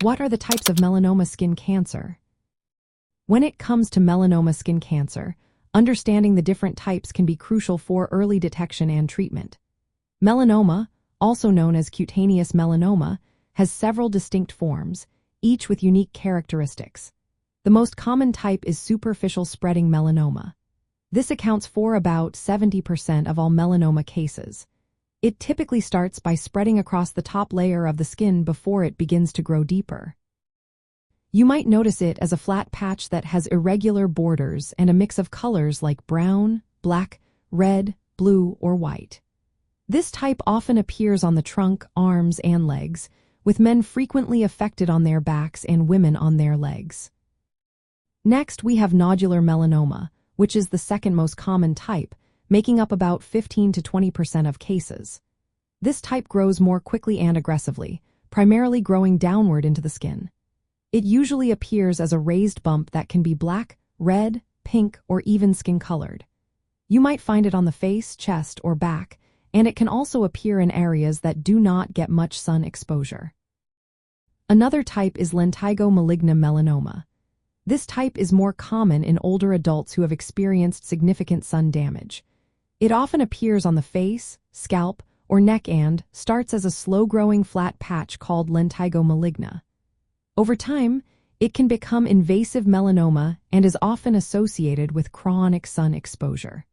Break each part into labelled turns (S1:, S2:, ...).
S1: What are the types of melanoma skin cancer? When it comes to melanoma skin cancer, understanding the different types can be crucial for early detection and treatment. Melanoma, also known as cutaneous melanoma, has several distinct forms, each with unique characteristics. The most common type is superficial spreading melanoma. This accounts for about 70% of all melanoma cases. It typically starts by spreading across the top layer of the skin before it begins to grow deeper. You might notice it as a flat patch that has irregular borders and a mix of colors like brown, black, red, blue, or white. This type often appears on the trunk, arms, and legs, with men frequently affected on their backs and women on their legs. Next, we have nodular melanoma, which is the second most common type, making up about 15 to 20% of cases. This type grows more quickly and aggressively, primarily growing downward into the skin. It usually appears as a raised bump that can be black, red, pink, or even skin-colored. You might find it on the face, chest, or back, and it can also appear in areas that do not get much sun exposure. Another type is lentigo maligna melanoma. This type is more common in older adults who have experienced significant sun damage. It often appears on the face, scalp, or neck and starts as a slow-growing flat patch called lentigo maligna. Over time, it can become invasive melanoma and is often associated with chronic sun exposure.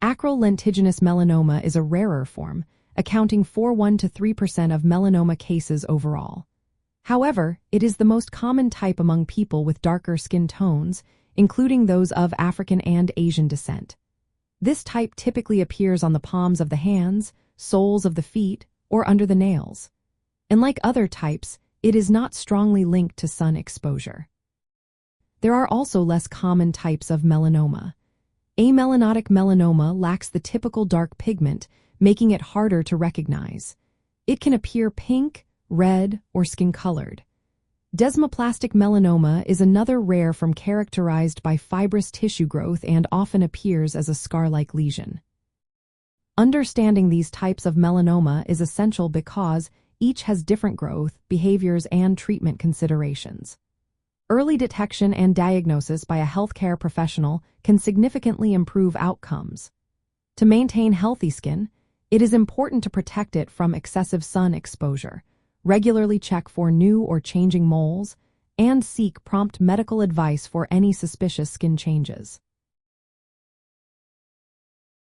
S1: Acral lentiginous melanoma is a rarer form, accounting for 1 to 3% of melanoma cases overall. However, it is the most common type among people with darker skin tones, including those of African and Asian descent. This type typically appears on the palms of the hands, soles of the feet, or under the nails. And like other types, it is not strongly linked to sun exposure. There are also less common types of melanoma. Amelanotic melanoma lacks the typical dark pigment, making it harder to recognize. It can appear pink, red, or skin-colored. Desmoplastic melanoma is another rare form characterized by fibrous tissue growth and often appears as a scar-like lesion. Understanding these types of melanoma is essential because each has different growth, behaviors, and treatment considerations. Early detection and diagnosis by a healthcare professional can significantly improve outcomes. To maintain healthy skin, it is important to protect it from excessive sun exposure. Regularly check for new or changing moles, and seek prompt medical advice for any suspicious skin changes.